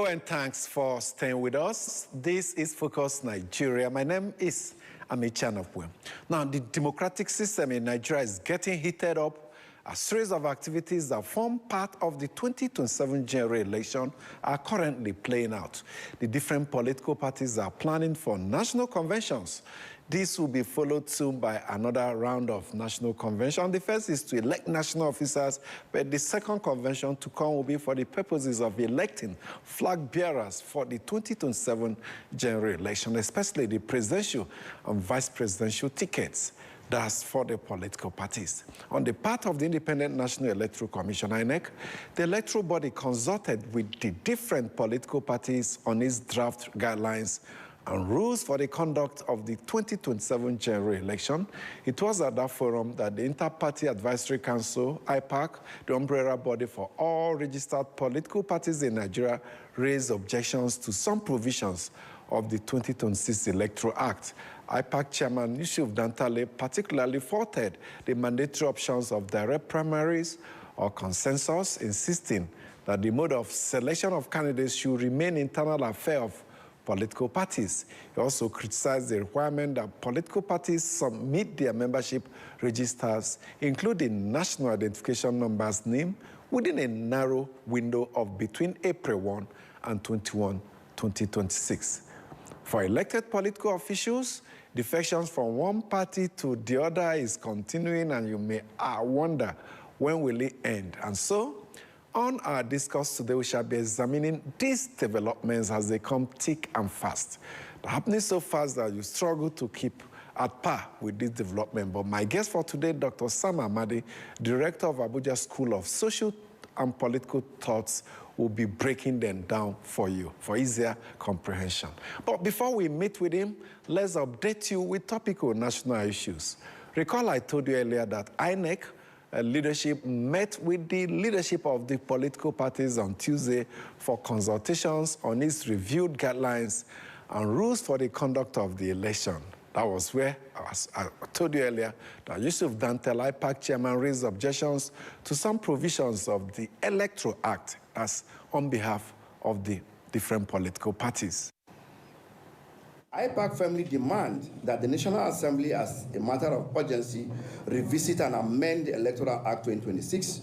And thanks for staying with us. This is Focus Nigeria. My name is Amicha Nopwe. Now, the democratic system in Nigeria is getting heated up. A series of activities that form part of the 2027 general election are currently playing out. The different political parties are planning for national conventions. This will be followed soon by another round of national convention. The first is to elect national officers, but the second convention to come will be for the purposes of electing flag bearers for the 2027 general election, especially the presidential and vice presidential tickets. That's for the political parties. On the part of the Independent National Electoral Commission, INEC, the electoral body consulted with the different political parties on its draft guidelines and rules for the conduct of the 2027 general election. It was at that forum that the Inter-Party Advisory Council, IPAC, the umbrella body for all registered political parties in Nigeria, raised objections to some provisions of the 2026 Electoral Act. IPAC Chairman Yusuf Dantale particularly faulted the mandatory options of direct primaries or consensus, insisting that the mode of selection of candidates should remain internal affair of political parties. He also criticized the requirement that political parties submit their membership registers, including national identification numbers name, within a narrow window of between April 1 and 21, 2026. For elected political officials, defections from one party to the other is continuing, and you may wonder, when will it end? And so, on our discourse today, we shall be examining these developments as they come thick and fast. They're happening so fast that you struggle to keep at par with this development. But my guest for today, Dr. Sam Amadi, Director of Abuja School of Social and Political Thoughts, will be breaking them down for you for easier comprehension. But before we meet with him, let's update you with topical national issues. Recall I told you earlier that INEC leadership met with the leadership of the political parties on Tuesday for consultations on its reviewed guidelines and rules for the conduct of the election. That was where, as I told you earlier, that Yusuf Dantale, IPAC chairman, raised objections to some provisions of the Electoral Act as on behalf of the different political parties. IPAC firmly demand that the National Assembly, as a matter of urgency, revisit and amend the Electoral Act 2026.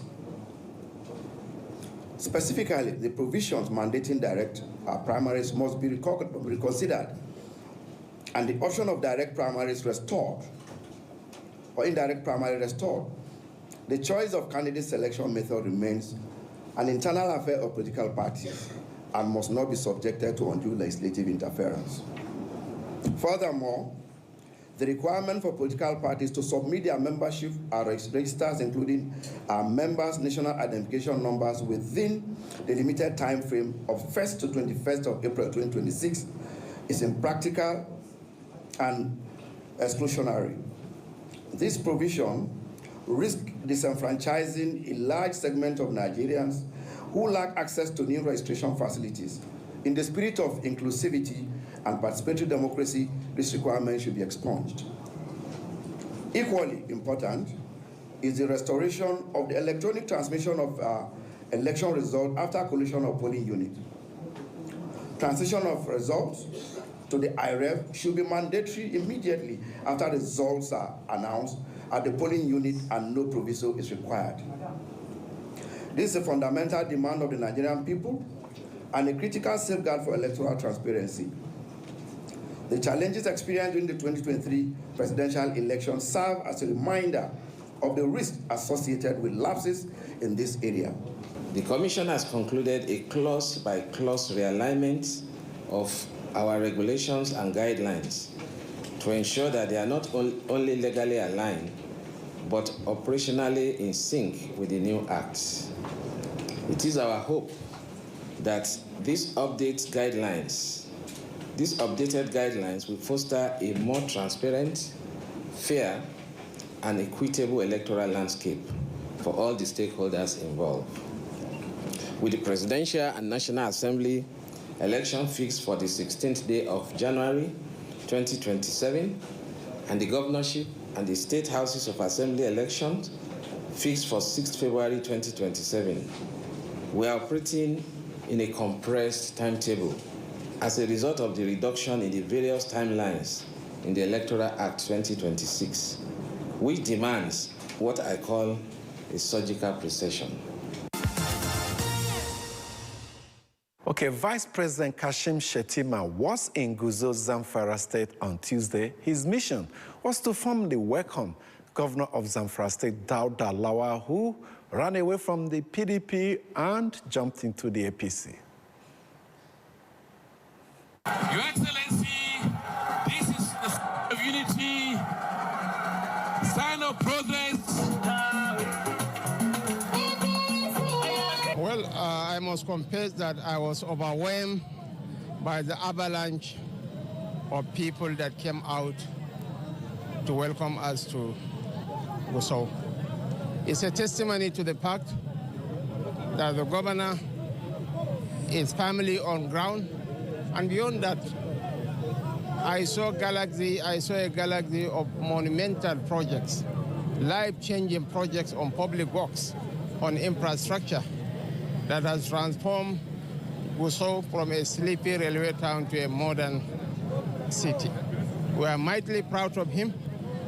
Specifically, the provisions mandating direct primaries must be reconsidered, and the option of direct primaries restored, or indirect primary restored. The choice of candidate selection method remains an internal affair of political parties and must not be subjected to undue legislative interference. Furthermore, the requirement for political parties to submit their membership registers, including members' national identification numbers, within the limited time frame of 1st to 21st of April 2026 is impractical and exclusionary. This provision risks disenfranchising a large segment of Nigerians who lack access to new registration facilities. In the spirit of inclusivity and participatory democracy, this requirement should be expunged. Equally important is the restoration of the electronic transmission of election results after collation of polling unit. Transition of results to the IREF should be mandatory immediately after results are announced at the polling unit, and no proviso is required. This is a fundamental demand of the Nigerian people and a critical safeguard for electoral transparency. The challenges experienced during the 2023 presidential election serve as a reminder of the risks associated with lapses in this area. The Commission has concluded a clause-by-clause realignment of our regulations and guidelines to ensure that they are not only legally aligned, but operationally in sync with the new acts. It is our hope that these updated guidelines will foster a more transparent, fair, and equitable electoral landscape for all the stakeholders involved. With the Presidential and National Assembly election fixed for the 16th day of January 2027, and the governorship and the state houses of assembly elections fixed for 6th February 2027, we are operating in a compressed timetable as a result of the reduction in the various timelines in the Electoral Act 2026, which demands what I call a surgical precision. Okay, Vice President Kashim Shettima was in Guzo, Zamfara State on Tuesday. His mission was to formally welcome Governor of Zamfara State, Dauda Lawal, who ran away from the PDP and jumped into the APC. Your Excellency, this is the sign of unity, sign of progress. Well, I must confess that I was overwhelmed by the avalanche of people that came out to welcome us to Gusau. It's a testimony to the fact that the governor is firmly on ground, and beyond that, I saw a galaxy of monumental projects, life-changing projects on public works, on infrastructure that has transformed Gusau from a sleepy railway town to a modern city. We are mightily proud of him.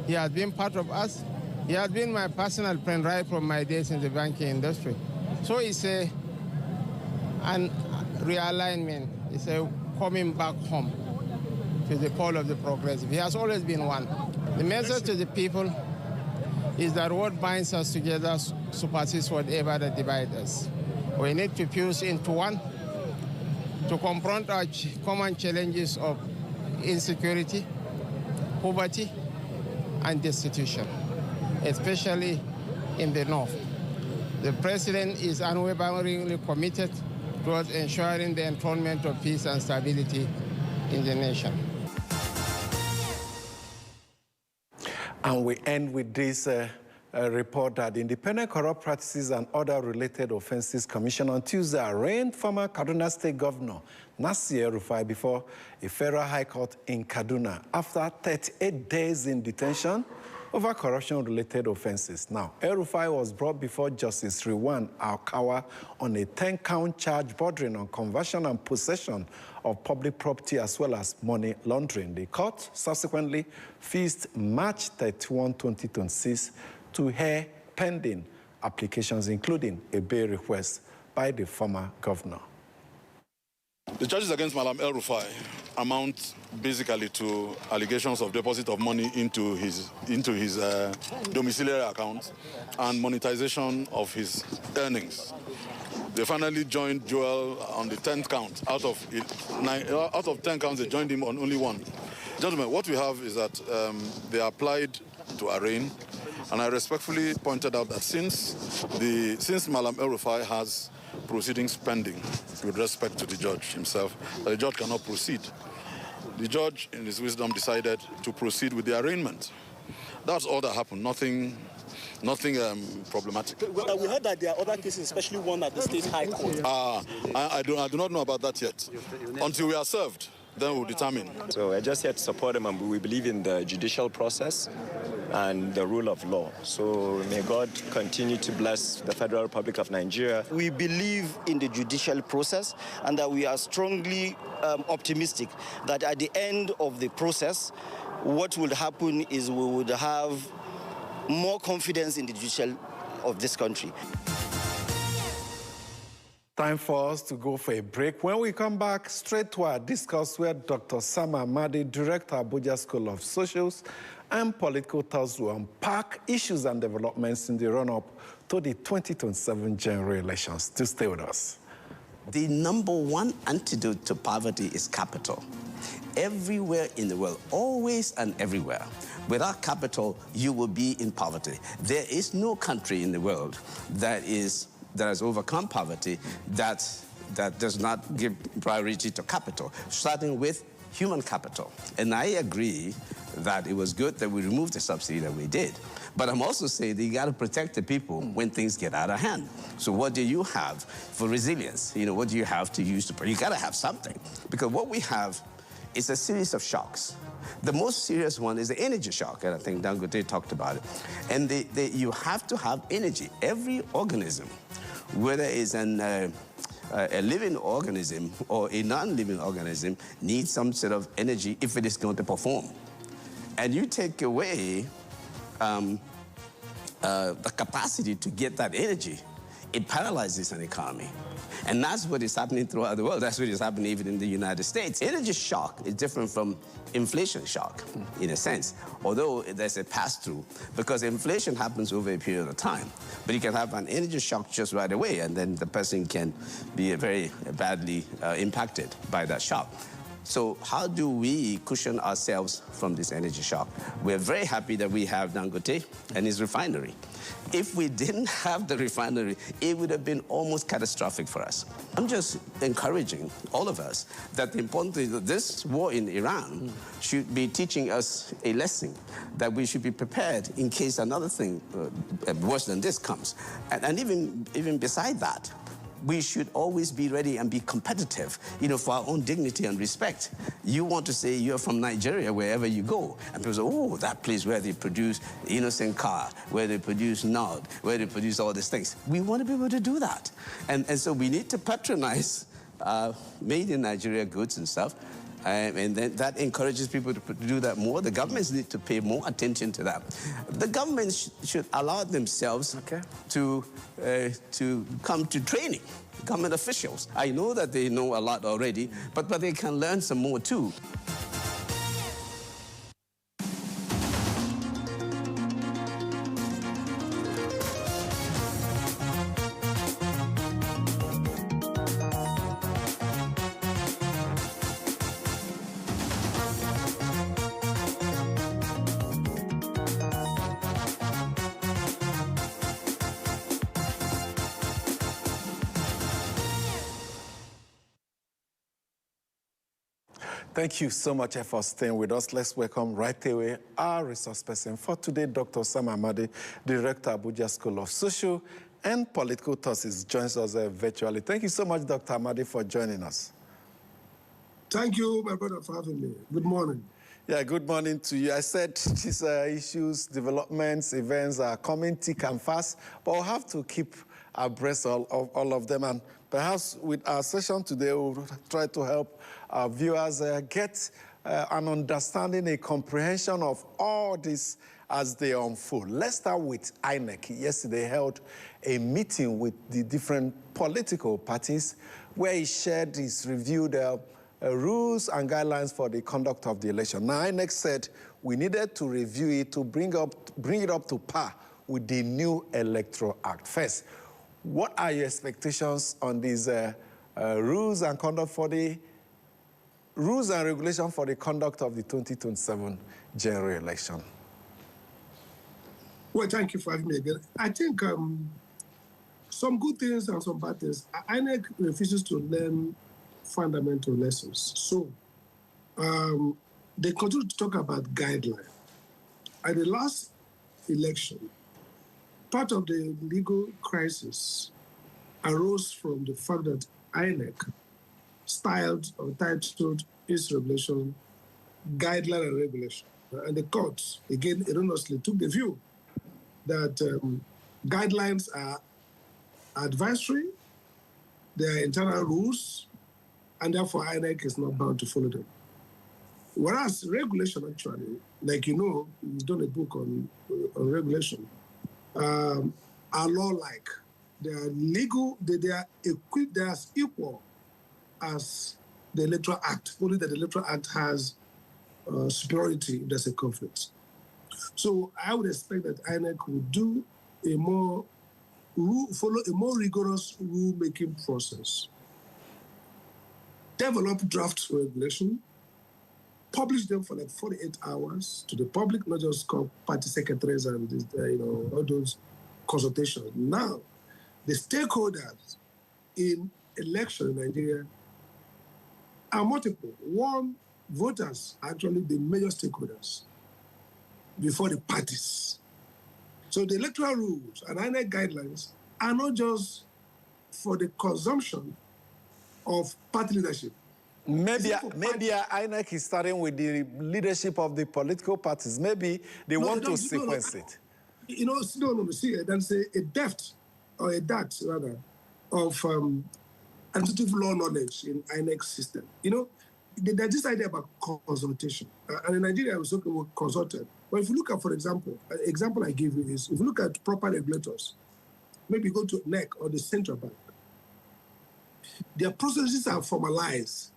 He has been part of us. He has been my personal friend right from my days in the banking industry. So it's an realignment. It's a coming back home to the pole of the progressive. He has always been one. The message to the people is that what binds us together supersedes whatever that divides us. We need to fuse into one to confront our common challenges of insecurity, poverty, and destitution, especially in the north. The president is unwaveringly committed towards ensuring the enthronement of peace and stability in the nation. And we end with this report that the Independent Corrupt Practices and Other Related Offenses Commission on Tuesday arraigned former Kaduna State Governor Nasir El-Rufai before a federal high court in Kaduna after 38 days in detention over corruption-related offenses. Now, El-Rufai was brought before Justice Rewan Alkawa on a 10-count charge bordering on conversion and possession of public property as well as money laundering. The court subsequently fixed March 31, 2026 to hear pending applications, including a bail request by the former governor. The charges against Malam El-Rufai amount basically to allegations of deposit of money into his domiciliary account and monetization of his earnings. They finally joined Joel on the 10th count. Out of 10 counts, they joined him on only one. Gentlemen, what we have is that they applied to arraign, and I respectfully pointed out that since Malam El-Rufai has proceedings pending with respect to the judge himself, the judge cannot proceed. The judge, in his wisdom, decided to proceed with the arraignment. That's all that happened, nothing problematic. We heard that there are other cases, especially one at the State High Court. I do not know about that yet. Until we are served, then we'll determine. So we're just here to support him, and we believe in the judicial process and the rule of law. So may God continue to bless the Federal Republic of Nigeria. We believe in the judicial process, and that we are strongly optimistic that at the end of the process, what will happen is we would have more confidence in the judicial of this country. Time for us to go for a break. When we come back, straight to our discuss where Dr. Sam Amadi, Director, Abuja School of Socials and Political Thoughts, will unpack issues and developments in the run-up to the 2027 general elections. To stay with us. The number one antidote to poverty is capital. Everywhere in the world, always and everywhere. Without capital, you will be in poverty. There is no country in the world that has overcome poverty that does not give priority to capital, starting with human capital. And I agree that it was good that we removed the subsidy that we did. But I'm also saying that you got to protect the people when things get out of hand. So what do you have for resilience? What do you have to use to... You got to have something. Because what we have is a series of shocks. The most serious one is the energy shock, and I think Dangote talked about it. And you have to have energy. Every organism, whether it's an a living organism or a non-living organism needs some sort of energy if it is going to perform. And you take away the capacity to get that energy, it paralyzes an economy. And that's what is happening throughout the world. That's what is happening even in the United States. Energy shock is different from inflation shock, in a sense, although there's a pass-through, because inflation happens over a period of time. But you can have an energy shock just right away, and then the person can be very badly impacted by that shock. So how do we cushion ourselves from this energy shock? We're very happy that we have Dangote and his refinery. If we didn't have the refinery, it would have been almost catastrophic for us. I'm just encouraging all of us that the important thing is that this war in Iran should be teaching us a lesson, that we should be prepared in case another thing worse than this comes. And even beside that, we should always be ready and be competitive, for our own dignity and respect. You want to say you're from Nigeria wherever you go, and people say, oh, that place where they produce innocent car, where they produce nod, where they produce all these things. We want to be able to do that. And so we need to patronize made in Nigeria goods and stuff. And then that encourages people to do that more. The governments need to pay more attention to that. The governments should allow themselves to come to training, government officials. I know that they know a lot already, but they can learn some more too. Thank you so much for staying with us. Let's welcome right away our resource person for today, Dr. Sam Amadi, Director, Abuja School of Social and Political Thoughts, joins us virtually. Thank you so much, Dr. Amadi, for joining us. Thank you, my brother, for having me. Good morning. Yeah, good morning to you. I said these issues, developments, events are coming thick and fast, but we'll have to keep abreast of all of them. And perhaps with our session today, we'll try to help our viewers get an understanding, a comprehension of all this as they unfold. Let's start with INEC. Yesterday held a meeting with the different political parties where he shared his reviewed rules and guidelines for the conduct of the election. Now, INEC said we needed to review it to bring it up to par with the new Electoral Act. First, what are your expectations on these rules and conduct for the rules and regulations for the conduct of the 2027 general election? Well, thank you for having me again. I think some good things and some bad things. INEC refuses to learn fundamental lessons. So they continue to talk about guidelines. At the last election, part of the legal crisis arose from the fact that INEC styled or titled its regulation guideline and regulation. And the courts, again, erroneously took the view that guidelines are advisory, they are internal rules, and therefore INEC is not bound to follow them. Whereas regulation, actually, like you've done a book on regulation, are law-like. They are legal, they are equipped, they are as equal as the Electoral Act, only that the Electoral Act has superiority if there's a conflict. So I would expect that INEC would do follow a more rigorous rule-making process, develop draft regulation, publish them for like 48 hours to the public, not just call party secretaries and all those consultations. Now, the stakeholders in election in Nigeria are multiple. One, voters are actually the major stakeholders before the parties. So the electoral rules and INEC guidelines are not just for the consumption of party leadership. Maybe INEC is starting with the leadership of the political parties. Maybe they want to sequence it. See, there's a depth, or a depth rather, of administrative law knowledge in INEC system. You know, there's this idea about consultation. And in Nigeria, we talk about consultant. But if you look at, for example, an example I give you is, if you look at proper regulators, maybe go to INEC or the central bank, their processes are formalized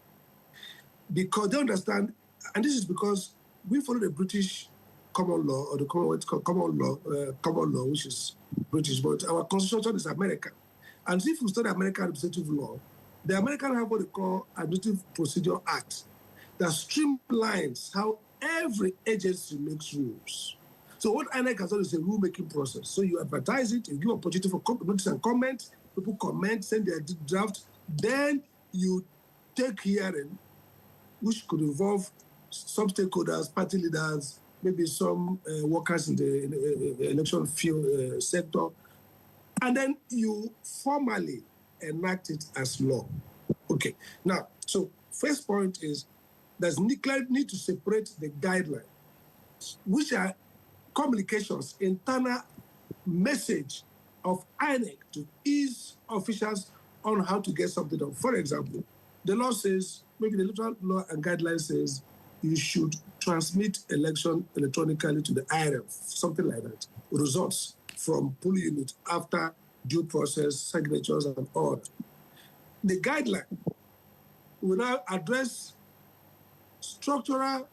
because they understand, and this is because we follow the British common law, or the common law, which is British, but our constitution is American. And if we study American administrative law, the Americans have what they call Administrative Procedure Act that streamlines how every agency makes rules. So what INEC has done is a rule-making process. So you advertise it, you give opportunity for notice and comment, people comment, send their draft, then you take hearing, which could involve some stakeholders, party leaders, maybe some workers in the election field sector, and then you formally enact it as law. Okay, now, so first point is there's need to separate the guidelines, which are communications, internal message of INEC to ease officials on how to get something done. For example, the law says, maybe the electoral law and guidelines says, you should transmit election electronically to the IRF, something like that. Results from polling unit after due process, signatures, and all. The guideline will now address structural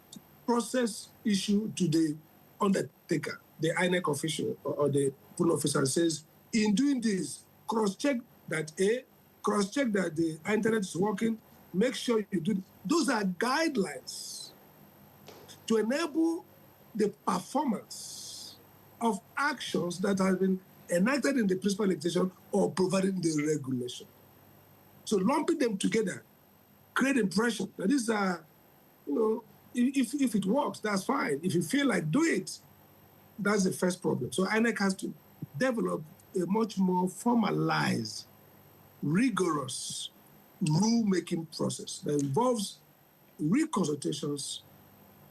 process issue to the undertaker, the INEC official or the polling officer says, in doing this, cross-check that the internet is working, make sure you do. Those are guidelines to enable the performance of actions that have been enacted in the principal legislation or provided in the regulation. So lumping them together, create impression that these are, you know, if it works, that's fine. If you feel like do it, that's the first problem. So INEC has to develop a much more formalized, rigorous rule-making process that involves reconsultations,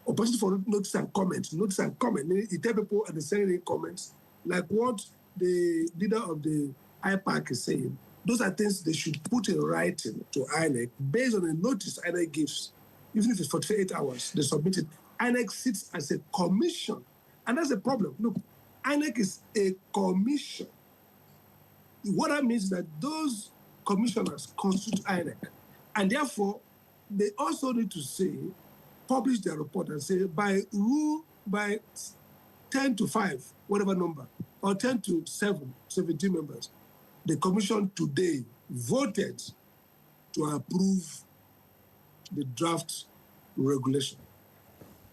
opportunity for notice and comment. Notice and comment, meaning you tell people and they send in comments, like what the leader of the IPAC is saying. Those are things they should put in writing to INEC based on the notice INEC gives. Even if it's 48 hours, they submit it. INEC sits as a commission. And that's the problem. Look, INEC is a commission. What that means is that those commissioners constitute INEC. And therefore, they also need to say, publish their report and say, by rule, by 10 to 5, whatever number, or 10 to 7, 17 members, the commission today voted to approve the draft regulation.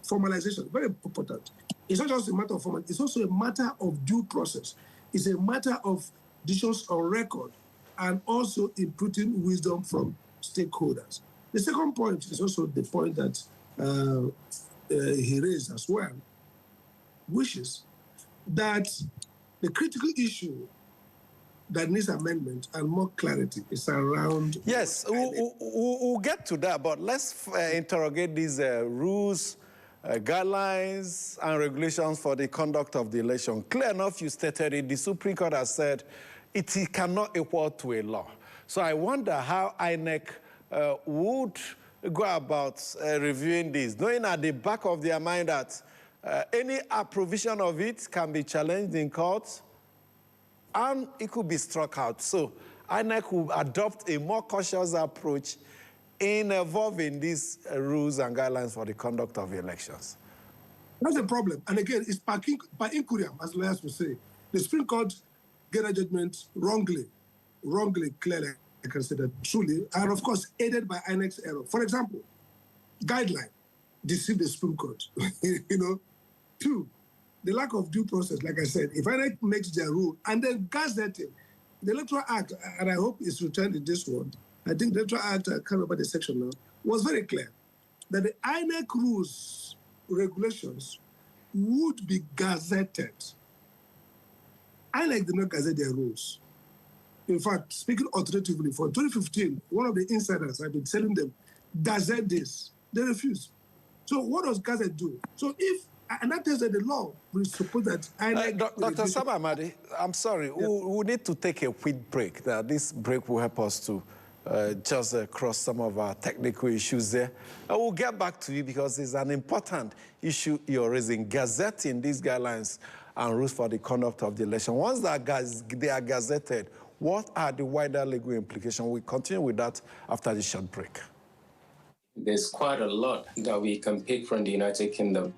Formalization, very important. It's not just a matter of formal, it's also a matter of due process. It's a matter of decisions on record and also inputting wisdom from stakeholders. The second point is also the point that he raised as well, which is that the critical issue that needs amendment and more clarity is around... Yes, we'll get to that, but let's interrogate these rules, guidelines, and regulations for the conduct of the election. Clear enough, you stated it. The Supreme Court has said it cannot equal to a law. So I wonder how INEC would go about reviewing this, knowing at the back of their mind that any provision of it can be challenged in court and it could be struck out. So INEC will adopt a more cautious approach in evolving these rules and guidelines for the conduct of elections. That's the problem. And again, it's par incuriam, as lawyers will say. The Supreme Court get a judgment wrongly, clearly, I can say that truly, and of course, aided by INEC's error. For example, guideline deceived the Supreme Court, you know. 2, the lack of due process, like I said, if INEC makes their rule and then gazette it, the Electoral Act, and I hope it's returned in this one, I think the Electoral Act, I can't remember the section now, was very clear that the INEC rules, regulations, would be gazetted. INEC did not gazette their rules. In fact, speaking authoritatively, for 2015, one of the insiders, I've been telling them, gazette this. They refused. So what does gazette do? So if, and that tells that the law will suppose that INEC... Dr. Saba Amadi, I'm sorry, yeah. we need to take a quick break. This break will help us to just across some of our technical issues there. I will get back to you because it's an important issue you're raising, gazetting these guidelines and rules for the conduct of the election. Once they are gazetted, what are the wider legal implications? We'll continue with that after the short break. There's quite a lot that we can pick from the United Kingdom.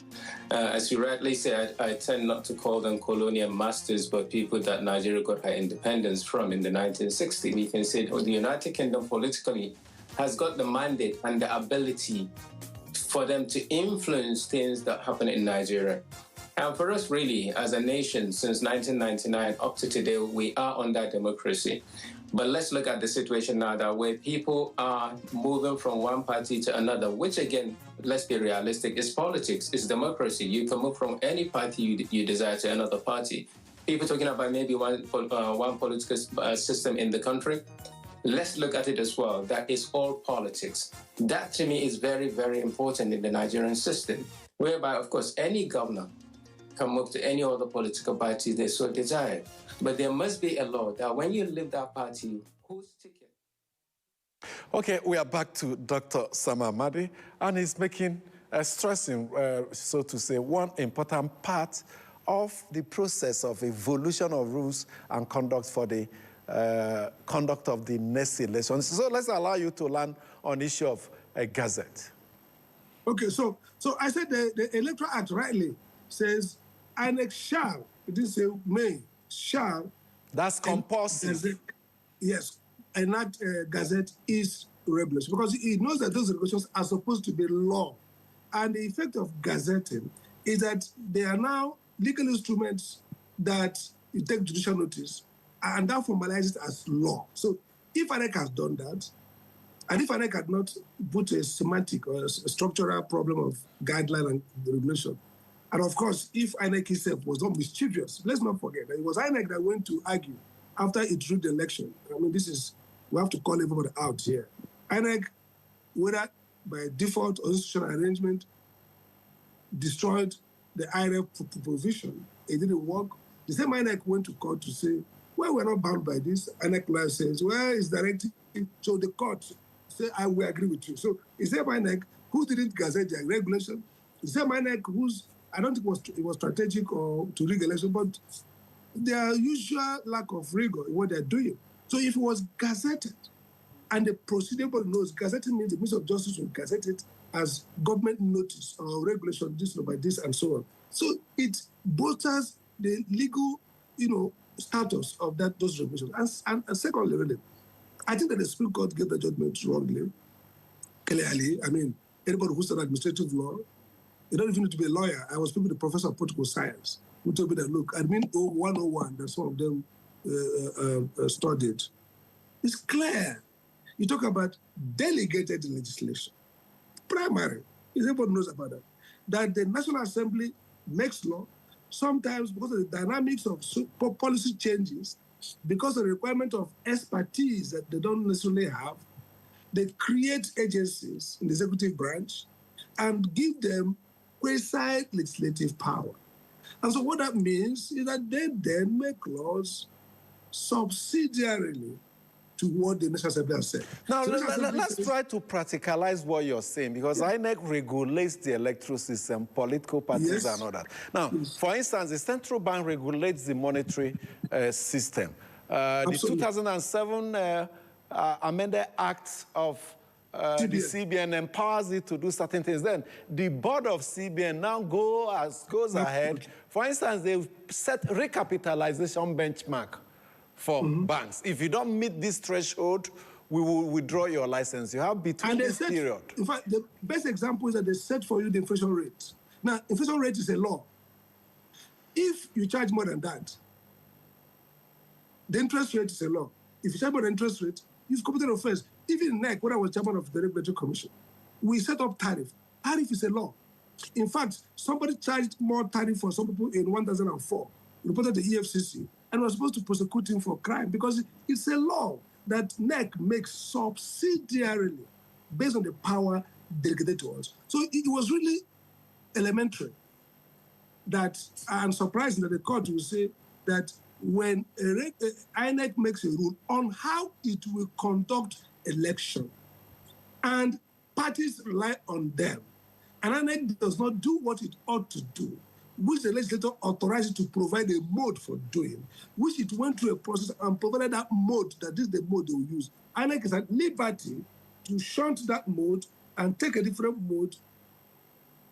As you rightly said, I tend not to call them colonial masters, but people that Nigeria got her independence from in the 1960s. We can say the United Kingdom politically has got the mandate and the ability for them to influence things that happen in Nigeria. And for us, really, as a nation, since 1999 up to today, we are under democracy. But let's look at the situation now that where people are moving from one party to another, which again, let's be realistic, is politics, it's democracy. You can move from any party you desire to another party. People talking about maybe one political system in the country. Let's look at it as well. That is all politics. That to me is very, very important in the Nigerian system, whereby, of course, any governor can move to any other political party they so desire. But there must be a law that when you leave that party, whose ticket? Okay, we are back to Dr. Sam Amadi, and he's making, stressing, so to say, one important part of the process of evolution of rules and conduct for the conduct of the next election. So let's allow you to learn on the issue of a gazette. Okay, so I said the Electoral Act rightly says INEC shall, it didn't say may, shall. That's compulsory. Yes, enact gazette is regulation because it knows that those regulations are supposed to be law. And the effect of gazetting is that they are now legal instruments that you take judicial notice and that formalizes it as law. So if INEC has done that, and if INEC had not put a semantic or a structural problem of guideline and regulation, and of course, if INEC itself was not mischievous, let's not forget that it was INEC that went to argue after it rigged the election. I mean, we have to call everybody out here. INEC, whether by default or institutional arrangement, destroyed the INEC provision. It didn't work. The same INEC went to court to say, well, we're not bound by this. INEC law says, well, it's directed. So the court said, I will agree with you. So it's the same INEC who didn't gazette the regulation. It's the same INEC who's, I don't think it was strategic or to rig election, but their usual lack of rigor in what they're doing. So if it was gazetted, and the proceedable knows, gazetting means the Minister of Justice will gazette it as government notice or regulation, this by this and so on. So it bolsters the legal, status of those regulations. And secondly, really, I think that the Supreme Court gave the judgment wrongly, clearly. I mean, anybody who studied administrative law, you don't even need to be a lawyer. I was speaking with a professor of political science who told me that, look, admin 101 that some of them studied, it's clear. You talk about delegated legislation. Primary, everybody knows about that. That the National Assembly makes law, sometimes because of the dynamics of policy changes, because of the requirement of expertise that they don't necessarily have, they create agencies in the executive branch and give them quasi-legislative power. And so what that means is that they then make laws subsidiarily to what the National Assembly has said. Now, so let's try to practicalize what you're saying, because INEC regulates the electoral system, political parties and all that. Now, for instance, the central bank regulates the monetary system. The 2007 amended Act of the CBN empowers it to do certain things. Then the board of CBN now goes ahead. For instance, they set recapitalization benchmark for banks. If you don't meet this threshold, we will withdraw your license. You have between this period. In fact, the best example is that they set for you the inflation rate. Now, inflation rate is a law. If you charge more than that, the interest rate is a law. If you charge more than interest rate, you've committed offense. Even NEC, when I was chairman of the Regulatory Commission, we set up tariff. Tariff is a law. In fact, somebody charged more tariff for some people in 2004, reported the EFCC, and was supposed to prosecute him for crime because it's a law that NEC makes subsidiarily based on the power delegated to us. So it was really elementary that, I'm surprised that the court will say that when INEC makes a rule on how it will conduct election, and parties rely on them, and INEC does not do what it ought to do, which the legislator authorized it to provide a mode for doing, which it went through a process and provided that mode, that this is the mode they will use. INEC is at liberty to shunt that mode and take a different mode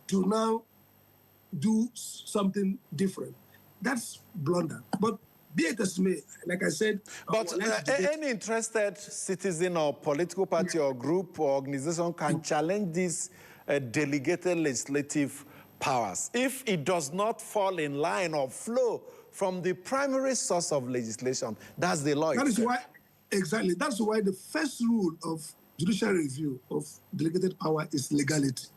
to now do something different. That's blunder. But be it as may, like I said... But any interested citizen or political party or group or organization can challenge these delegated legislative powers if it does not fall in line or flow from the primary source of legislation. That's the law. That is why, exactly, that's why the first rule of judicial review of delegated power is legality.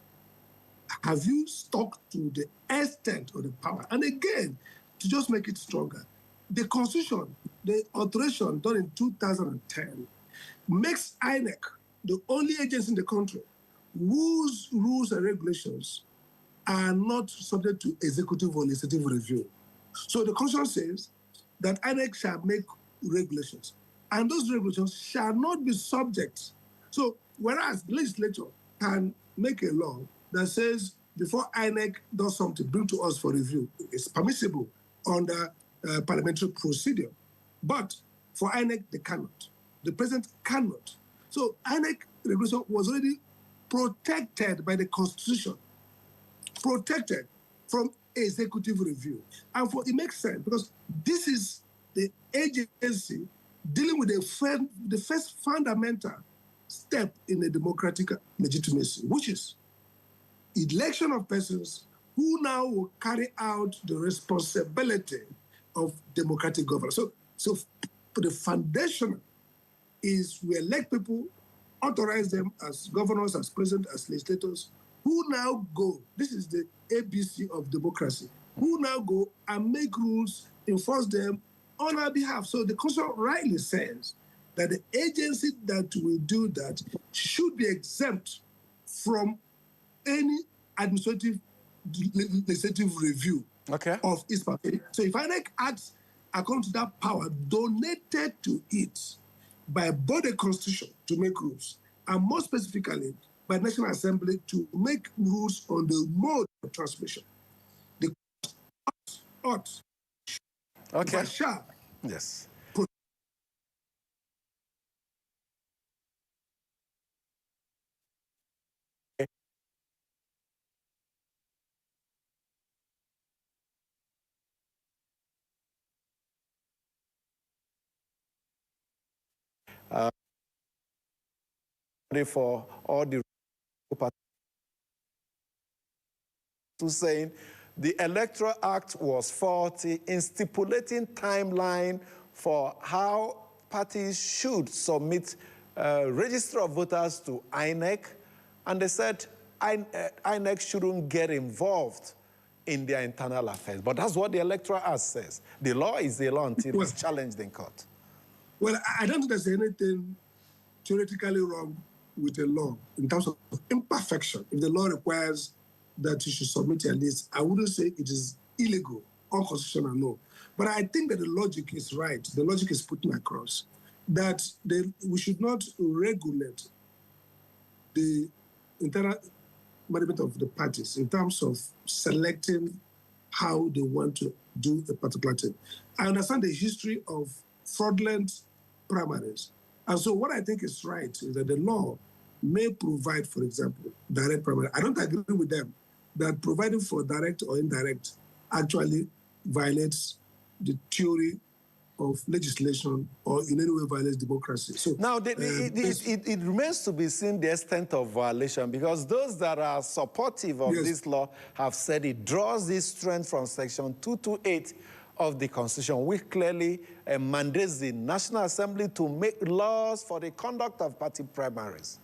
Have you stuck to the extent of the power? And again, to just make it stronger, the Constitution, the alteration done in 2010, makes INEC the only agency in the country whose rules and regulations are not subject to executive or legislative review. So the Constitution says that INEC shall make regulations, and those regulations shall not be subject. So whereas the legislature can make a law that says before INEC does something, bring to us for review, it's permissible under parliamentary procedure. But for INEC, they cannot. The president cannot. So INEC regulation was already protected by the Constitution, protected from executive review. And it makes sense because this is the agency dealing with the first fundamental step in a democratic legitimacy, which is election of persons who now will carry out the responsibility of democratic governance. So the foundation is we elect people, authorize them as governors, as president, as legislators, who now go, this is the ABC of democracy, who now go and make rules, enforce them on our behalf. So the Constitution rightly says that the agency that will do that should be exempt from any administrative legislative review of its party. So if INEC acts according to that power donated to it by both the Constitution to make rules, and more specifically by the National Assembly to make rules on the mode of transmission, the ought shall yes. For all the to saying the Electoral Act was faulty in stipulating timeline for how parties should submit register of voters to INEC, and they said INEC shouldn't get involved in their internal affairs. But that's what the Electoral Act says. The law is the law until it's challenged in court. Well, I don't think there's anything theoretically wrong with a law in terms of imperfection. If the law requires that you should submit your list, I wouldn't say it is illegal, unconstitutional, no. But I think that the logic is right. The logic is putting across that we should not regulate the internal management of the parties in terms of selecting how they want to do a particular thing. I understand the history of fraudulent primaries. And so what I think is right is that the law may provide, for example, direct primary. I don't agree with them that providing for direct or indirect actually violates the theory of legislation or in any way violates democracy. So now, it remains to be seen the extent of violation, because those that are supportive of this law have said it draws this strength from Section 228 of the Constitution, which clearly mandates the National Assembly to make laws for the conduct of party primaries.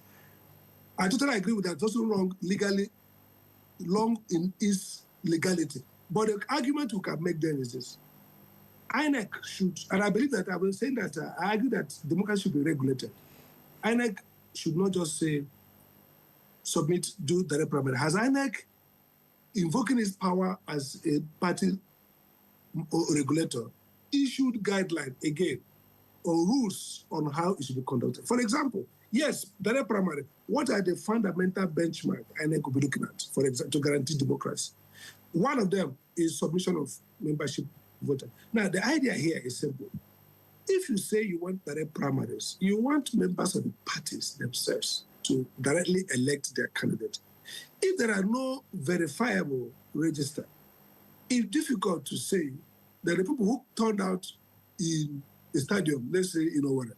I totally agree with that. It's also wrong legally, wrong in its legality. But the argument we can make then is this. INEC should, and I believe that I was saying that, I argue that democracy should be regulated. INEC should not just say, submit, do direct primary. Has INEC, invoking its power as a party regulator, issued guidelines again or rules on how it should be conducted? For example, Yes, direct primary. What are the fundamental benchmark INEC could be looking at, for example, to guarantee democracy? One of them is submission of membership voter. Now, the idea here is simple. If you say you want direct primaries, you want members of the parties themselves to directly elect their candidate. If there are no verifiable register, it's difficult to say that the people who turned out in the stadium, let's say in Owerri,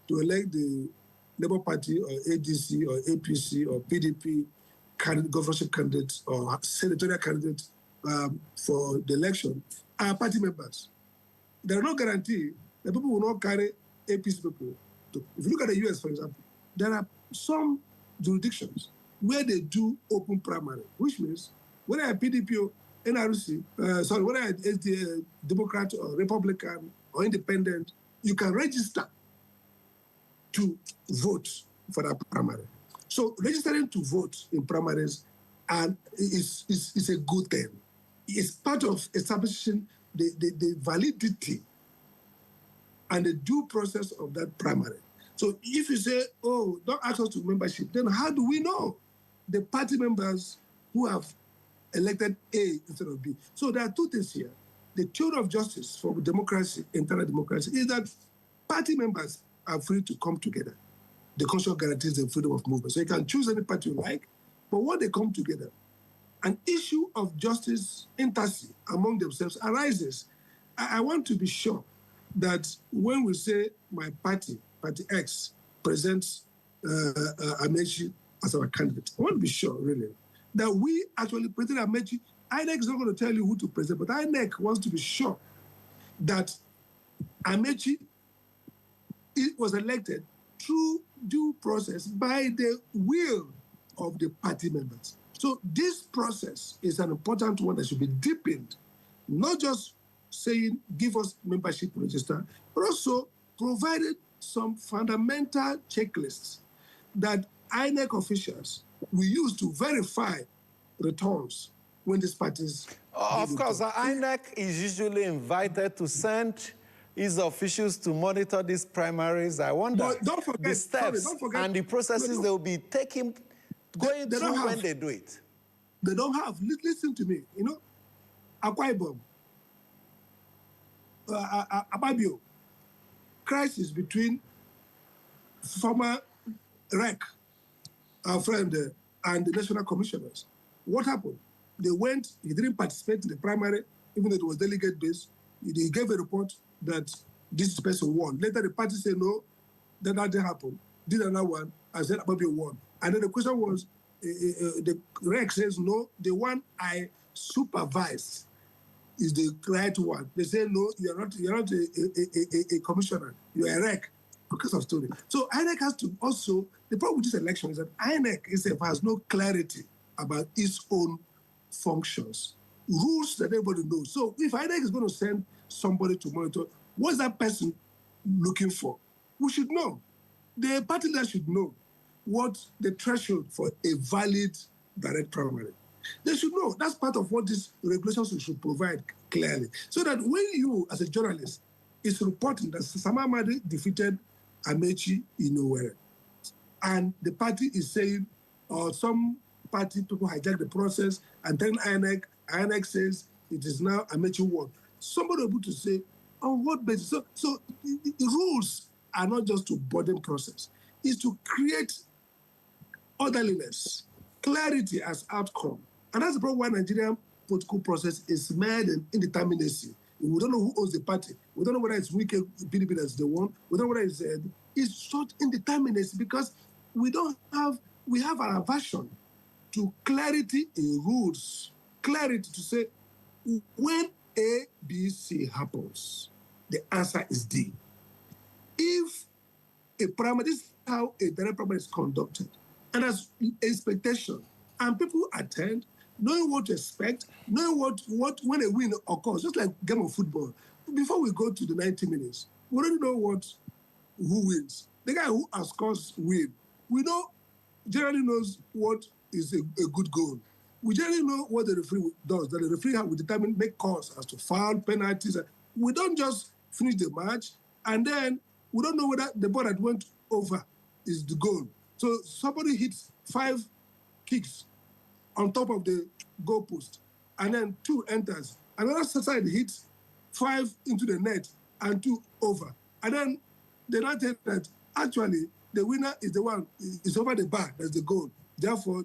to elect the Labour Party or ADC or APC or PDP governorship candidates or senatorial candidates for the election are party members. There are no guarantee that people will not carry APC people. If you look at the US, for example, there are some jurisdictions where they do open primary, which means whether a PDP or NRC, whether a Democrat or Republican or Independent, you can register to vote for that primary. So registering to vote in primaries is a good thing. It's part of establishing the validity and the due process of that primary. So if you say, oh, don't ask us to membership, then how do we know the party members who have elected A instead of B? So there are two things here. The theory of justice for democracy, internal democracy, is that party members are free to come together. The Constitution guarantees the freedom of movement. So you can choose any party you like, but when they come together, an issue of justice intimacy among themselves arises. I want to be sure that when we say my party, Party X, presents Amechi as our candidate, I want to be sure, really, that we actually present Amechi. INEC is not going to tell you who to present, but INEC wants to be sure that Amechi was elected through due process by the will of the party members. So this process is an important one that should be deepened, not just saying, give us membership register, but also provided some fundamental checklists that INEC officials will use to verify returns when these parties... Of course, INEC is usually invited to send its officials to monitor these primaries. I wonder don't forget, the steps and the processes they will be taking, going through when they do it. They don't have. Listen to me. You know, Akwa Ibom, Ababio, crisis between former REC, our friend, and the national commissioners. What happened? They went, he didn't participate in the primary, even though it was delegate-based. He gave a report that this person won. Later, the party said, no, that didn't happen. Did another one, and said Ababio won. And then the question was, the REC says, no, the one I supervised is the right one. They say, no, you're not a commissioner, you're a REC, because of story. So INEC has to also, the problem with this election is that INEC itself has no clarity about its own functions, rules that everybody knows. So if INEC is going to send somebody to monitor, what's that person looking for? We should know. The party leader should know what the threshold for a valid direct primary. They should know. That's part of what these regulations should provide clearly. So that when you, as a journalist, is reporting that Sam Amadi defeated Amechi in Owerri, and the party is saying, or some party people hijack the process, and then INEC says it is now Amechi won. Somebody will be able to say, on what basis? So the rules are not just to burden process. It's to create orderliness, clarity as outcome. And that's the problem why Nigerian political process is mired in indeterminacy. We don't know who owns the party. We don't know whether it's Wike PDP that's the one. We don't know whether it's short indeterminacy because we have an aversion to clarity in rules. Clarity to say, when A, B, C happens, the answer is D. If a primary, this is how a direct primary is conducted, and as expectation, and people attend, knowing what to expect, knowing what when a win occurs, just like game of football. Before we go to the 90 minutes, we already know who wins. The guy who has scores win. We know, generally knows what is a good goal. We generally know what the referee does, that the referee will determine, make calls as to foul, penalties. We don't just finish the match, and then we don't know whether the ball that went over is the goal. So somebody hits 5 kicks on top of the goalpost, and then 2 enters. Another side hits 5 into the net and 2 over. And then they not tell that actually the winner is the one is over the bar. That's the goal. Therefore,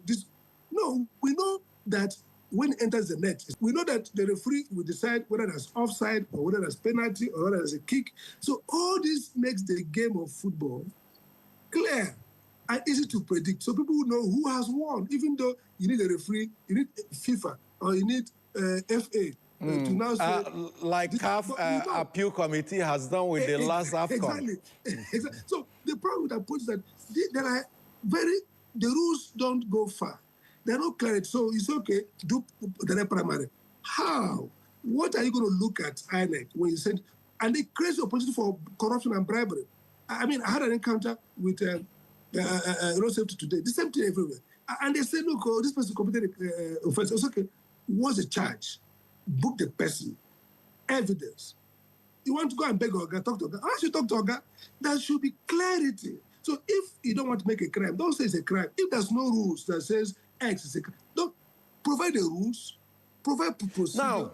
no, we know that when it enters the net, we know that the referee will decide whether that's offside or whether that's penalty or whether that's a kick. So all this makes the game of football clear and easy to predict. So people will know who has won, even though you need a referee, you need FIFA, or you need FA to now say... like CAF appeal committee has done with the last AFCON. Exactly. So the problem with that point is that the rules don't go far. They're not clear. So it's okay, do the primary. How? What are you going to look at, INEC, when you said... And they create the opportunity for corruption and bribery. I mean, I had an encounter with road safety today. The same thing everywhere. And they said, look, this person committed offense. It's okay. What's the charge? Book the person. Evidence. You want to go and beg Oga, talk to Oga. Once you talk to Oga, there should be clarity. So if you don't want to make a crime, don't say it's a crime. If there's no rules that says X is a crime, don't provide the rules, provide procedure,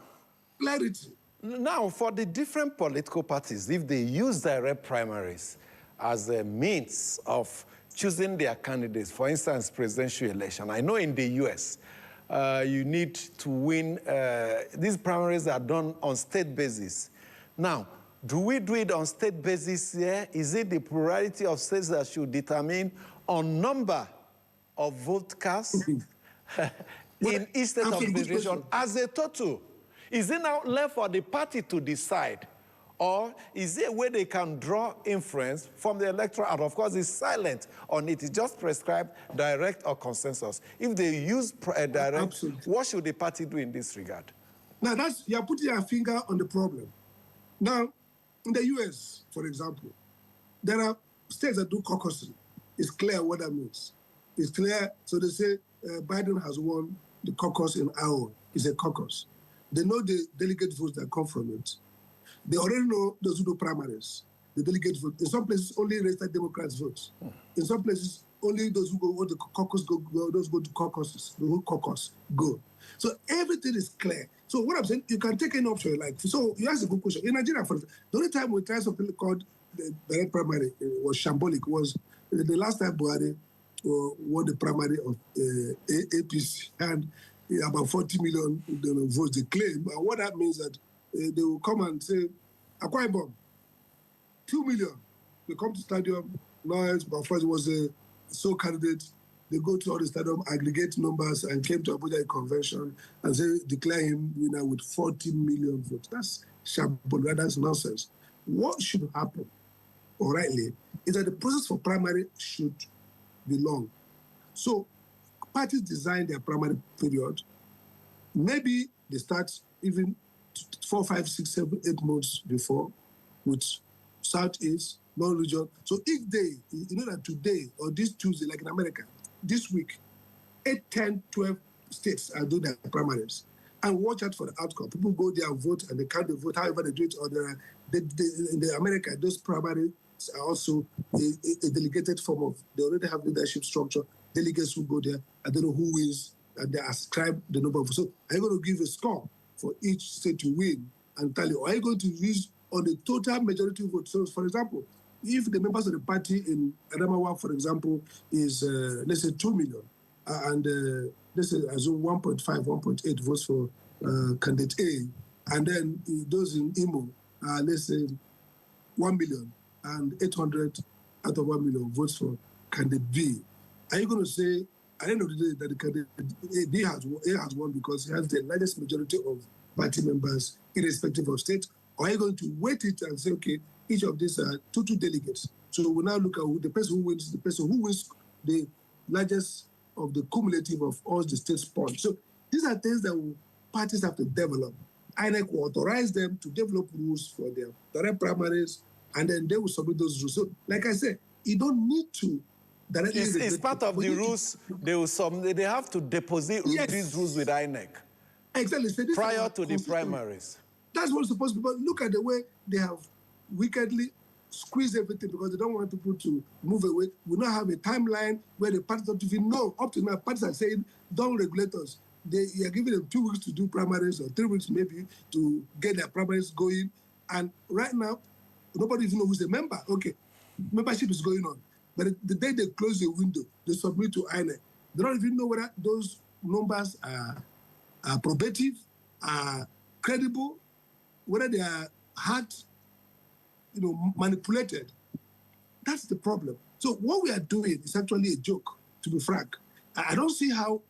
clarity. Now, for the different political parties, if they use direct primaries as a means of choosing their candidates, for instance, presidential election, I know in the US, you need to win, these primaries are done on state basis. Now, do we do it on state basis here? Is it the plurality of states that should determine on number of vote cast in each state of the federation as a total? Is it now left for the party to decide? Or is it where they can draw influence from the electoral? And of course, it's silent on it. It's just prescribed direct or consensus. If they use direct, what should the party do in this regard? Now, you're putting your finger on the problem. Now, in the US, for example, there are states that do caucusing. It's clear what that means. It's clear. So they say Biden has won the caucus in Iowa. It's a caucus. They know the delegate votes that come from it. They already know those who do primaries, the delegate vote. In some places, only registered Democrats vote. In some places, only those who go to the caucus those go to caucuses, the whole caucus go. So everything is clear. So what I'm saying, you can take any option you like. So you ask a good question. In Nigeria, for example, the only time we tried something called the direct primary was shambolic. Was the last time Buhari won the primary of APC, and about 40 million votes they claim. And what that means that they will come and say, Akwa Ibom, 2 million. They come to stadium, noise, but first it was a sole candidate. They go to all the stadium, aggregate numbers, and came to Abuja convention and say, declare him winner with 40 million votes. That's shambolic, that's nonsense. What should happen, or rightly, is that the process for primary should be long. So parties design their primary period. Maybe they start even 4, 5, 6, 7, 8 months before with Southeast, non-region. So if they, you know that today or this Tuesday, like in America, this week, 8, 10, 12 states are doing their primaries. And watch out for the outcome. People go there and vote and they count the vote, however they do it. Or in America, those primaries are also a delegated form of, they already have leadership structure. Delegates who go there, I don't know who wins, and they ascribe the number of. So are you going to give a score for each state to win and tell you, or are you going to use on the total majority vote? So, for example, if the members of the party in Adamawa, for example, is, let's say, 2 million, and let's say, assume 1.5, 1.8 votes for candidate A, and then those in Imo, let's say, 1 million, and 800 out of 1 million votes for candidate B. Are you going to say, at the end of the day, that the candidate A has won because he has the largest majority of party members, irrespective of state? Or are you going to weight it and say, okay, each of these are two delegates? So we now look at the person who wins the largest of the cumulative of all the state's points. So these are things that parties have to develop. INEC will authorize them to develop rules for their direct primaries, and then they will submit those rules. So, like I said, you don't need to. It's part of the rules. They have to deposit these rules with INEC. Exactly. So prior to the primaries. That's what's supposed to be. But look at the way they have wickedly squeeze everything because they don't want people to move away. We now have a timeline where the parties don't even know. Up to now, parties are saying, don't regulate us. They are giving them 2 weeks to do primaries or 3 weeks maybe to get their primaries going. And right now, nobody even knows who's a member. Okay, membership is going on. But the day they close the window, they submit to INEC. They don't even know whether those numbers are probative, are credible, whether they are hard, manipulated. That's the problem. So what we are doing is actually a joke, to be frank. I don't see how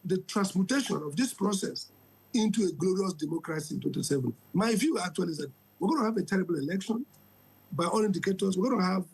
the transmutation of this process into a glorious democracy in 2027. My view actually is that we're going to have a terrible election. By all indicators, we're going to have,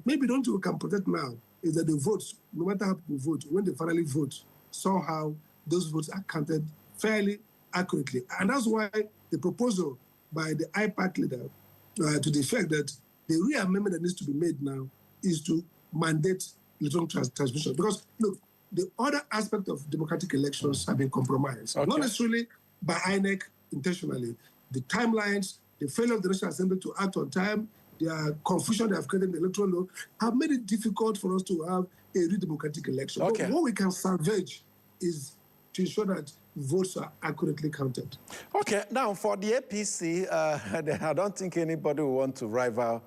maybe the only thing we can protect now is that the votes, no matter how people vote, when they finally vote, somehow those votes are counted fairly accurately. And that's why the proposal by the IPAC leader to the effect that the real amendment that needs to be made now is to mandate electronic transmission. Because, look, the other aspect of democratic elections have been compromised. Okay. Not necessarily by INEC intentionally. The timelines, the failure of the National Assembly to act on time, the confusion they have created in the electoral law have made it difficult for us to have a real democratic election. Okay. But what we can salvage is to ensure that votes are accurately counted. Okay, now for the APC, I don't think anybody will want to rival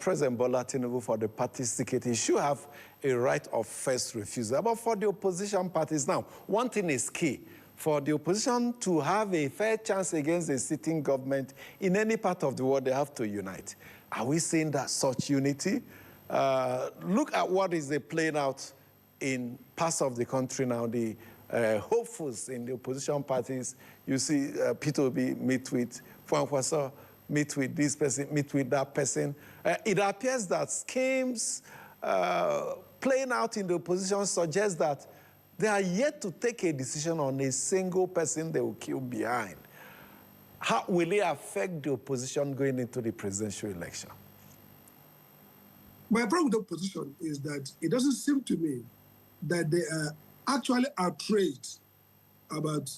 President Bola Tinubu for the party's ticket. He should have a right of first refusal. But for the opposition parties now, one thing is key. For the opposition to have a fair chance against the sitting government in any part of the world, they have to unite. Are we seeing that such unity? Look at what is playing out in parts of the country now. The hopefuls in the opposition parties, you see Peter Obi meet with Kwankwaso, meet with this person, meet with that person. It appears that schemes playing out in the opposition suggest that they are yet to take a decision on a single person they will kill behind. How will it affect the opposition going into the presidential election? My problem with the opposition is that it doesn't seem to me that they are actually outraged about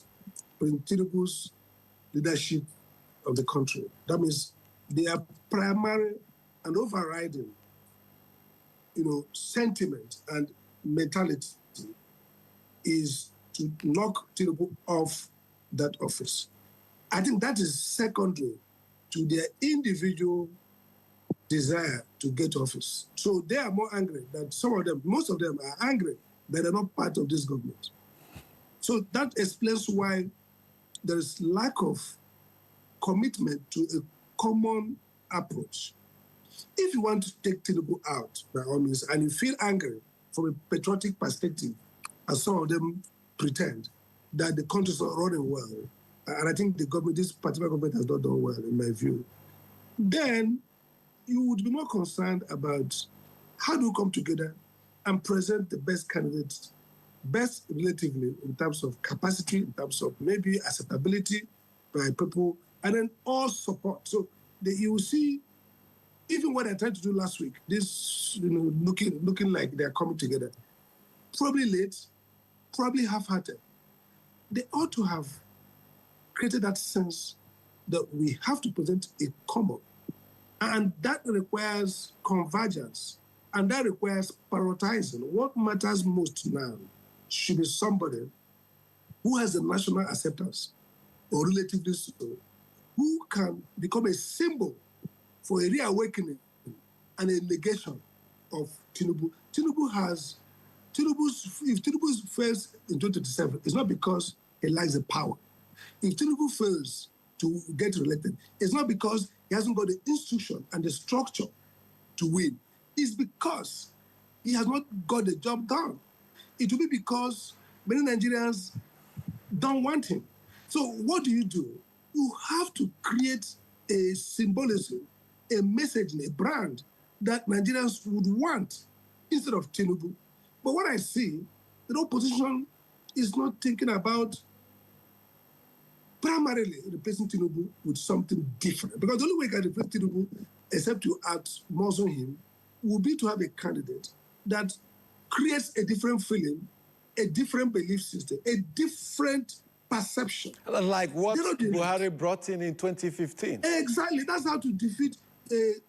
President Tinubu's leadership of the country. That means their primary and overriding, sentiment and mentality is to knock Tinubu off that office. I think that is secondary to their individual desire to get office. So they are more angry that most of them are angry that they're not part of this government. So that explains why there is lack of commitment to a common approach. If you want to take Tinubu out, by all means, and you feel angry from a patriotic perspective, as some of them pretend, that the country is not running well, and I think this particular government has not done well, in my view, then you would be more concerned about how do we come together and present the best candidates, best relatively in terms of capacity, in terms of maybe acceptability by people, and then all support. So you will see, even what I tried to do last week, this looking like they're coming together, probably late, probably half-hearted. They ought to have created that sense that we have to present a common, and that requires convergence, and that requires prioritizing. What matters most now should be somebody who has a national acceptance, or relatively so, who can become a symbol for a reawakening and a negation of Tinubu. If Tinubu fails in 2027, it's not because he lacks the power. If Tinubu fails to get elected, it's not because he hasn't got the institution and the structure to win. It's because he has not got the job done. It will be because many Nigerians don't want him. So what do? You have to create a symbolism, a messaging, a brand that Nigerians would want instead of Tinubu. But what I see, the opposition is not thinking about primarily replacing Tinubu with something different. Because the only way you can replace Tinubu, except to muzzle him, will be to have a candidate that creates a different feeling, a different belief system, a different perception. Like what Buhari brought in 2015. Exactly. That's how to defeat an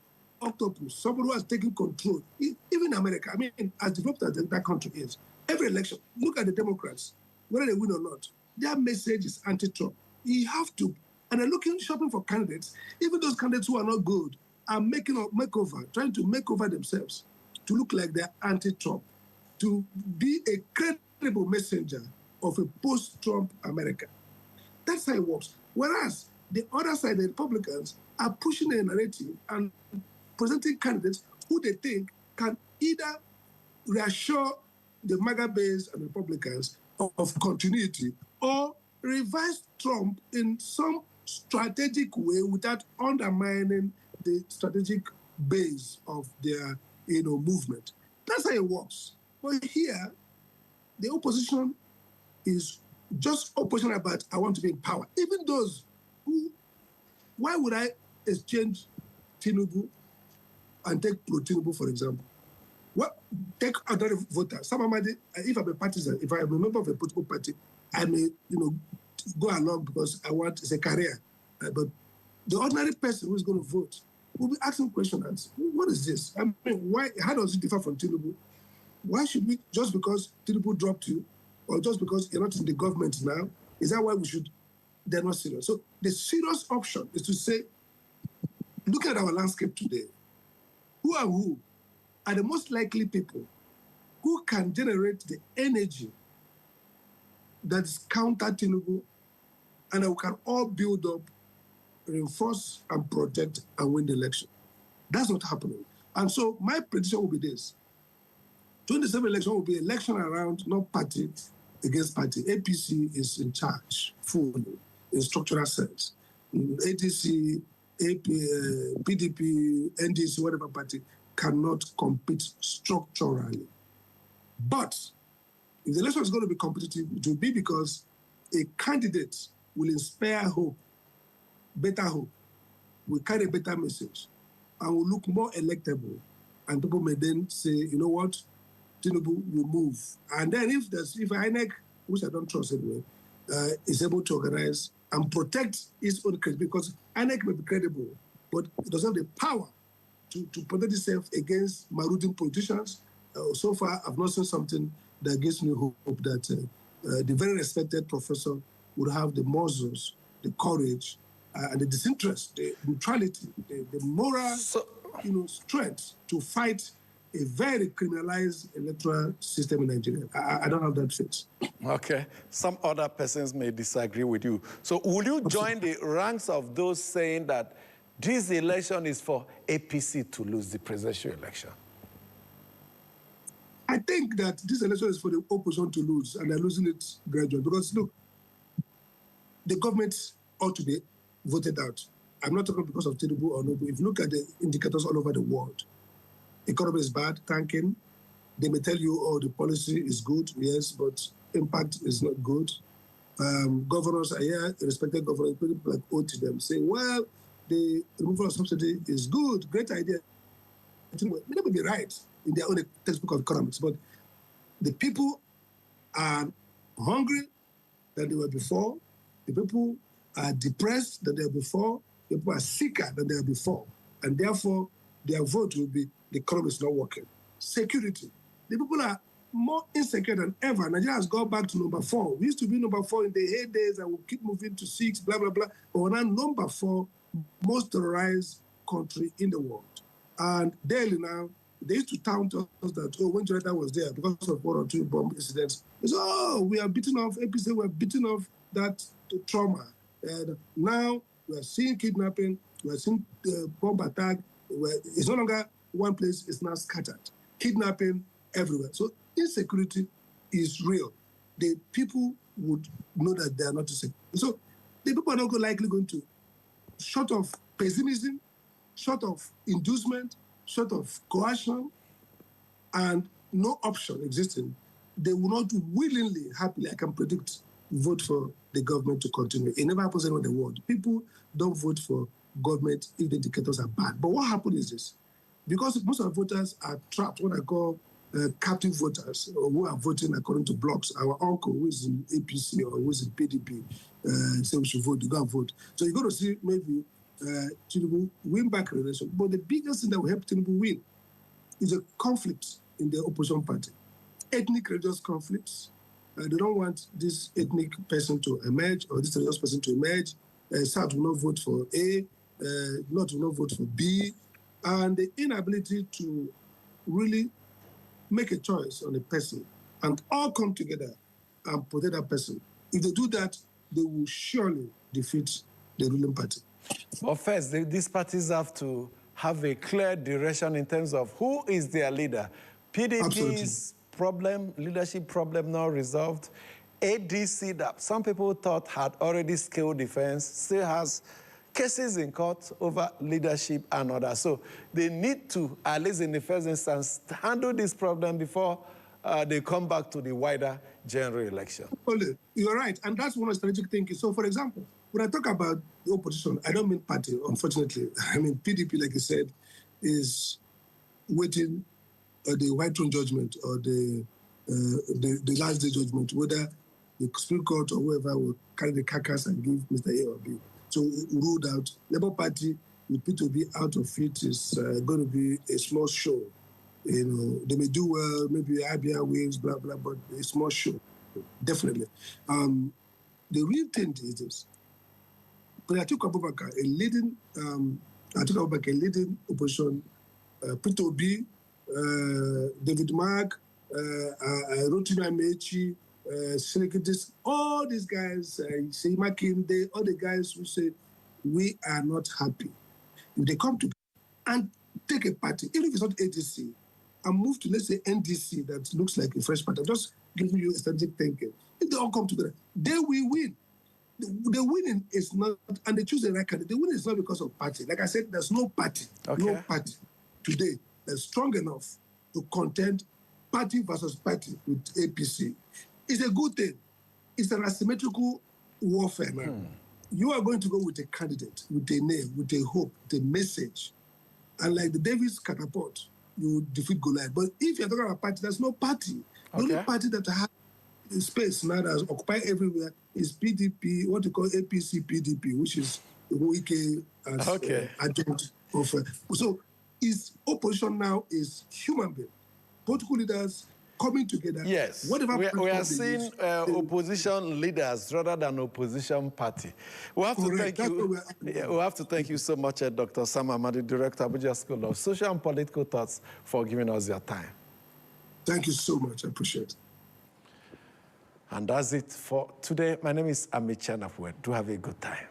octopus, somebody who has taken control, even America, I mean, as developed as that country is, every election, look at the Democrats, whether they win or not, their message is anti-Trump. You have to, and they're shopping for candidates. Even those candidates who are not good are making a makeover, trying to make over themselves to look like they're anti-Trump, to be a credible messenger of a post-Trump America. That's how it works. Whereas the other side, the Republicans, are pushing a narrative and presenting candidates who they think can either reassure the MAGA base and Republicans of continuity or revise Trump in some strategic way without undermining the strategic base of their movement. That's how it works. But here, the opposition is just opposition about I want to be in power. Even those who, why would I exchange Tinubu and take pro-Tinubu, for example? What take other voters? Some if I'm a partisan, if I'm a member of a political party, I may go along because I want it's a career. But the ordinary person who's going to vote will be asking questions. What is this? I mean, why? How does it differ from Tinubu? Why should we, just because Tinubu dropped you, or just because you're not in the government now, is that why we should? They're not serious. So the serious option is to say, look at our landscape today. Who are the most likely people who can generate the energy that's counter Tinubu, and we can all build up, reinforce and protect and win the election. That's not happening. And so my prediction will be this. 27 election will be election around, not party against party. APC is in charge fully in structural sense. ADC, PDP, NDC, whatever party cannot compete structurally. But if the election is going to be competitive, it will be because a candidate will inspire hope, better hope, will carry a better message, and will look more electable. And people may then say, you know what, Tinubu will move. And then if INEC, which I don't trust anyway, is able to organize and protect its own credibility, because INEC may be credible, but it doesn't have the power to protect itself against marauding politicians. So far, I've not seen something that gives me hope that the very respected professor would have the muscles, the courage, and the disinterest, the neutrality, the moral strength to fight a very criminalized electoral system in Nigeria. I don't have that faith. Okay. Some other persons may disagree with you. So will you join the ranks of those saying that this election is for APC to lose the presidential election? I think that this election is for the opposition to lose, and they're losing it gradually. Because, look, the government ought to be voted out. I'm not talking because of Tinubu or no, but if you look at the indicators all over the world, economy is bad, tanking. They may tell you, oh, the policy is good, yes, but impact is not good. Governors are here, respected governors, people like owe to them, saying, well, the removal of subsidy is good, great idea. They may be right in their own textbook of economics, but the people are hungry than they were before. The people are depressed than they were before. The people are sicker than they were before. And therefore, their vote will be the economy is not working. Security. The people are more insecure than ever. Nigeria has gone back to number 4. We used to be number 4 in the heydays and we'll keep moving to 6, blah, blah, blah. But we're now number 4 most terrorized country in the world. And daily now, they used to taunt us that, oh, when Jonathan was there, because of 1 or 2 bomb incidents, they said, oh, we are beating off APC, we are beating off that trauma. And now we are seeing kidnapping, we are seeing bomb attack. It's no longer one place, it's now scattered. Kidnapping everywhere. So insecurity is real. The people would know that they are not insecure. So the people are not likely going to, short of pessimism, short of inducement, short of coercion, and no option existing, they will not willingly, happily, I can predict, vote for the government to continue. It never happens anywhere in the world. People don't vote for government if the indicators are bad. But what happened is this. Because most of the voters are trapped, what I call captive voters, who are voting according to blocks. Our uncle, who is in APC or who is in PDP, say we should vote, you go and vote. So you're going to see maybe Tinubu win back election. But the biggest thing that will help Tinubu win is a conflict in the opposition party. Ethnic religious conflicts. They don't want this ethnic person to emerge or this religious person to emerge. South will not vote for A, North will not vote for B. And the inability to really make a choice on a person and all come together and protect that person. If they do that, they will surely defeat the ruling party. Well, first, these parties have to have a clear direction in terms of who is their leader. PDP's problem, leadership problem now resolved. ADC, that some people thought had already scaled defense, still has cases in court over leadership and others. So they need to, at least in the first instance, handle this problem before they come back to the wider general election. You're right, and that's one of strategic thinking. So, for example, when I talk about the opposition, I don't mean party, unfortunately. I mean, PDP, like you said, is waiting the white throne judgment or the last day judgment, whether the Supreme Court or whoever will carry the carcass and give Mr. A or B. So ruled out. Labour Party with P2B out of it is going to be a small show. You know, they may do well, maybe IBR wins, blah, blah, but a small show, definitely. The real thing is this. But Atiku Abubakar, a leading opposition, P2B, David Mark, Rotimi Amechi, Senekidis, all these guys, Seima Kinde, all the guys who say, we are not happy. If they come together and take a party, even if it's not ADC, and move to, let's say, NDC, that looks like a fresh party, I'm just giving you a strategic thinking. If they all come together, they will win. The winning is not, and they choose the right candidate, the winning is not because of party. Like I said, there's no party today that's strong enough to contend party versus party with APC. It's a good thing. It's an asymmetrical warfare now. You are going to go with a candidate, with a name, with a hope, with a message. And like the Davis catapult, you defeat Goliath. But if you're talking about party, there's no party. The only party that has space now that's occupied everywhere is PDP, what you call APC PDP, which is the Wike as adjunct of. So his opposition now is human being, political leaders coming together. Yes, we are seeing opposition leaders rather than opposition party. We have to thank you. We have to thank you so much, Dr. Sam Amadi, Director, Abuja School of Social and Political Thoughts, for giving us your time. Thank you so much. I appreciate it. And that's it for today. My name is Amit Chanapwe. Do have a good time.